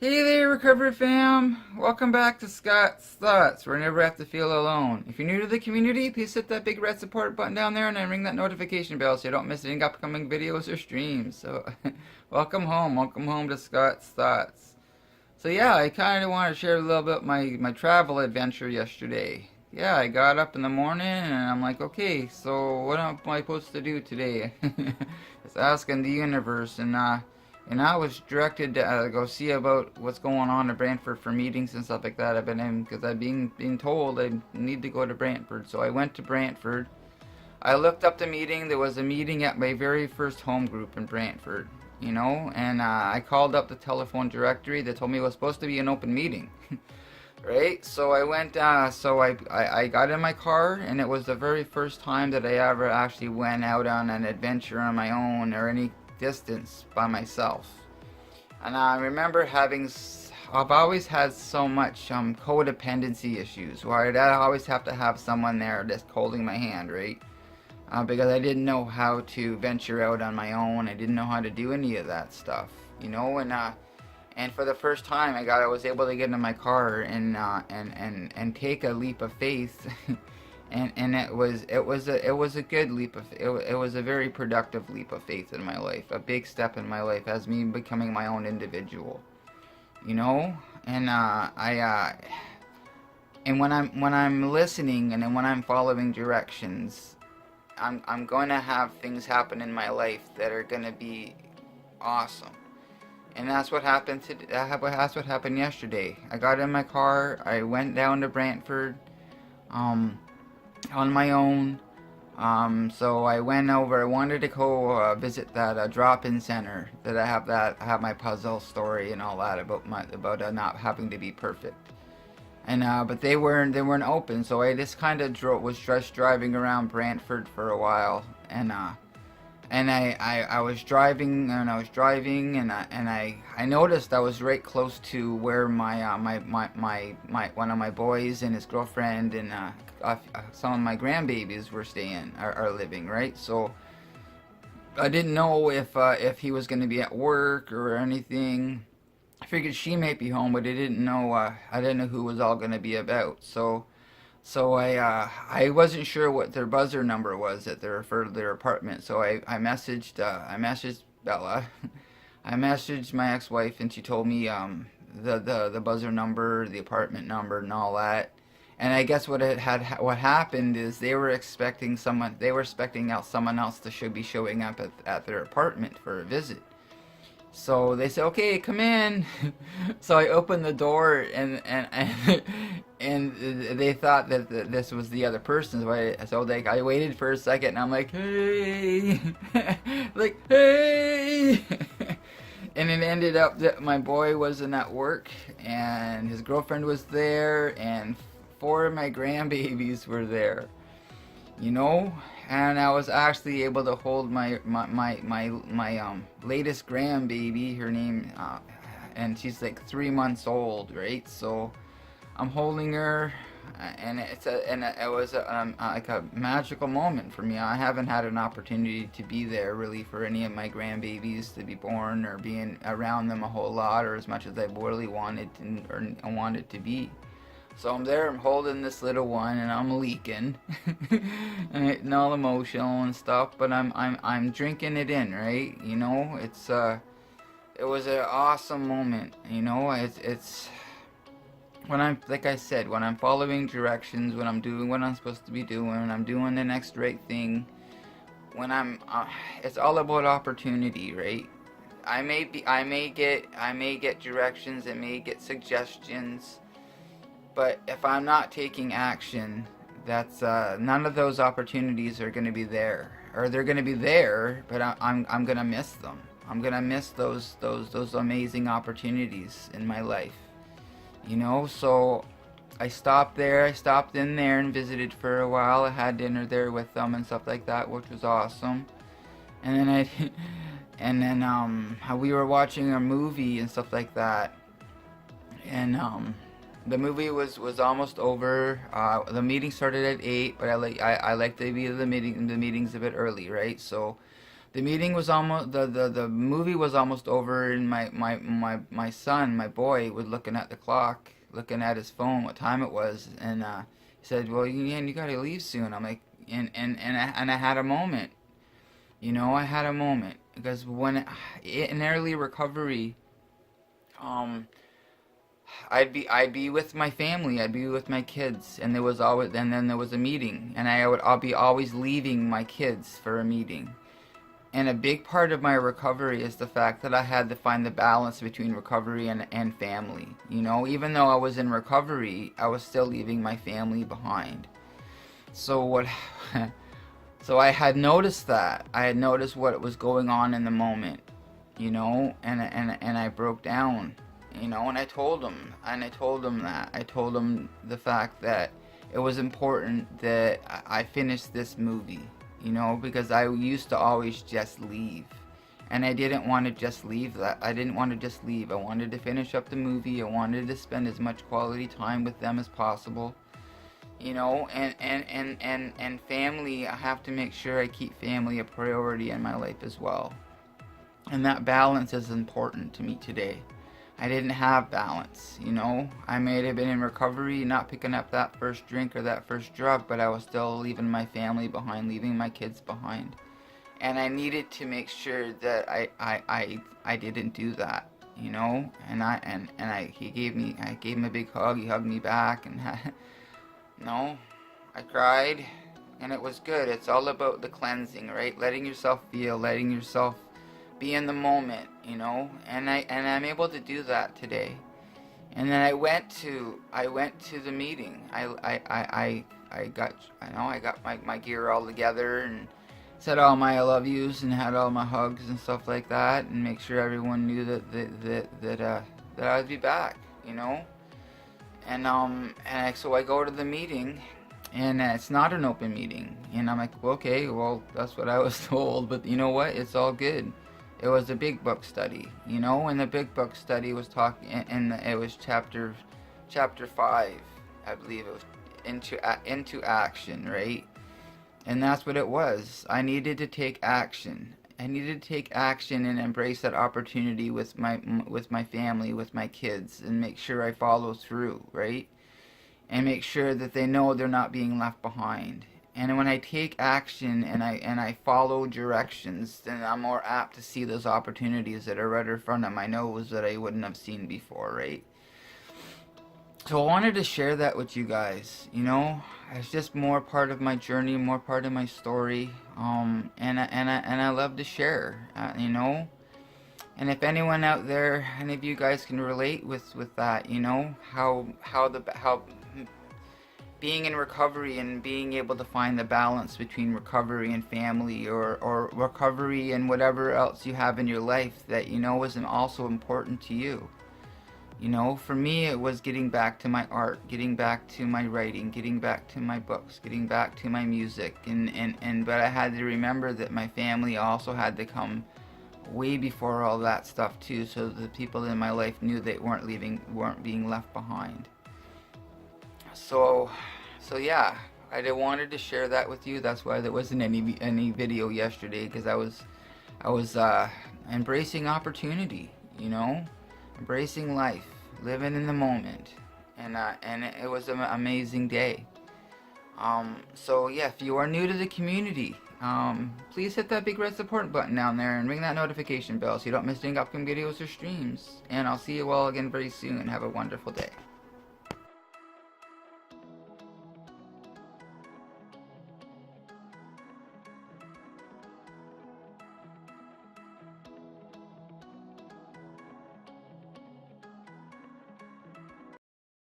Hey there, Recovery fam! Welcome back to Scott's Thoughts, where I never have to feel alone. If you're new to the community, please hit that big red support button down there and then ring that notification bell so you don't miss any upcoming videos or streams. So, welcome home to Scott's Thoughts. So yeah, I kind of want to share a little bit my travel adventure yesterday. Yeah, I got up in the morning and I'm like, okay, so what am I supposed to do today? It's asking the universe, and I was directed to go see about what's going on in Brantford for meetings and stuff like that. I've been in because I've been told I need to go to Brantford, so I went to Brantford. I looked up the meeting. There was a meeting at my very first home group in Brantford, and I called up the telephone directory. They told me it was supposed to be an open meeting. Right, so I went, I got in my car, and it was the very first time that I ever actually went out on an adventure on my own or any distance by myself. And I remember I've always had so much codependency issues where I'd always have to have someone there just holding my hand, right? Because I didn't know how to venture out on my own. I didn't know how to do any of that stuff, and for the first time, I was able to get in my car and take a leap of faith, and it was a good leap of it was a very productive leap of faith in my life, a big step in my life as me becoming my own individual, and and when I'm listening and then when I'm following directions, I'm going to have things happen in my life that are going to be awesome. And that's what happened that's what happened yesterday. I got in my car. I went down to Brantford, on my own. So I went over. I wanted to go visit that drop-in center that I have my puzzle story and all that about not having to be perfect. And but they weren't open. So I just kind of was just driving around Brantford for a while, and I was driving and I noticed I was right close to where my one of my boys and his girlfriend and some of my grandbabies were are living, right? So I didn't know if he was going to be at work or anything. I figured she might be home, but I didn't know who was all going to be about. So I wasn't sure what their buzzer number was at their apartment. So I messaged Bella. I messaged my ex-wife, and she told me the buzzer number, the apartment number, and all that. And I guess what happened is they were expecting someone else to be showing up at their apartment for a visit. So they said, "Okay, come in." So I opened the door, and they thought that this was the other person. So I waited for a second, and I'm like, "Hey," like, "Hey," and it ended up that my boy wasn't at work, and his girlfriend was there, and 4 of my grandbabies were there. And I was actually able to hold my latest grandbaby, her name, and she's like 3 months old, right? So I'm holding her, and it was like a magical moment for me. I haven't had an opportunity to be there really for any of my grandbabies to be born or being around them a whole lot or as much as I really wanted to be. So I'm there, I'm holding this little one, and I'm leaking, and getting all emotional and stuff. But I'm drinking it in, right? It was an awesome moment. It's when like I said, when I'm following directions, when I'm doing what I'm supposed to be doing, when I'm doing the next right thing, it's all about opportunity, right? I may get directions, I may get suggestions. But if I'm not taking action, that's none of those opportunities are going to be there, or they're going to be there, but I'm going to miss them. I'm going to miss those amazing opportunities in my life. So I stopped in there and visited for a while. I had dinner there with them and stuff like that, which was awesome. And then we were watching a movie and stuff like that, and the movie was almost over. The meeting started at 8, but I like to be the meetings a bit early, right? So The meeting was almost the movie was almost over, and my son, my boy, was looking at the clock, looking at his phone, what time it was, and he said, "Well, you gotta leave soon." I'm like, and I had a moment, I had a moment because in early recovery, um, I'd be with my family, I'd be with my kids, and then there was a meeting, and I'll be always leaving my kids for a meeting. And a big part of my recovery is the fact that I had to find the balance between recovery and family. Even though I was in recovery, I was still leaving my family behind. So what so I had noticed that. I had noticed what was going on in the moment, and I broke down, and I told him, that. I told him the fact that it was important that I finish this movie, because I used to always just leave. And I didn't want to just leave that. I didn't want to just leave. I wanted to finish up the movie. I wanted to spend as much quality time with them as possible. And family, I have to make sure I keep family a priority in my life as well. And that balance is important to me today. I didn't have balance, I may have been in recovery, not picking up that first drink or that first drug, but I was still leaving my family behind, leaving my kids behind. And I needed to make sure that I didn't do that, I gave him a big hug, he hugged me back, and I cried, and it was good. It's all about the cleansing, right? Letting yourself feel, letting yourself be in the moment, and I'm able to do that today. And then I went to the meeting. I got my gear all together and said all my I love yous and had all my hugs and stuff like that, and make sure everyone knew that I would be back, so I go to the meeting, and it's not an open meeting, and I'm like, well, okay, well, that's what I was told, but you know what? It's all good. It was a big book study, and the big book study was and it was chapter 5, I believe it was, into action, right? And that's what it was. I needed to take action. I needed to take action and embrace that opportunity with my family, with my kids, and make sure I follow through, right? And make sure that they know they're not being left behind. And when I take action and I follow directions, then I'm more apt to see those opportunities that are right in front of my nose that I wouldn't have seen before, right? So I wanted to share that with you guys, It's just more part of my journey, more part of my story, and I love to share, And if anyone out there, any of you guys can relate with that, how being in recovery and being able to find the balance between recovery and family, or recovery and whatever else you have in your life that is also important to you. For me, it was getting back to my art, getting back to my writing, getting back to my books, getting back to my music, but I had to remember that my family also had to come way before all that stuff too, so the people in my life knew they weren't being left behind. So yeah, I wanted to share that with you. That's why there wasn't any video yesterday, because I was embracing opportunity, embracing life, living in the moment, and it was an amazing day. So yeah, if you are new to the community, please hit that big red support button down there and ring that notification bell so you don't miss any upcoming videos or streams. And I'll see you all again very soon. Have a wonderful day.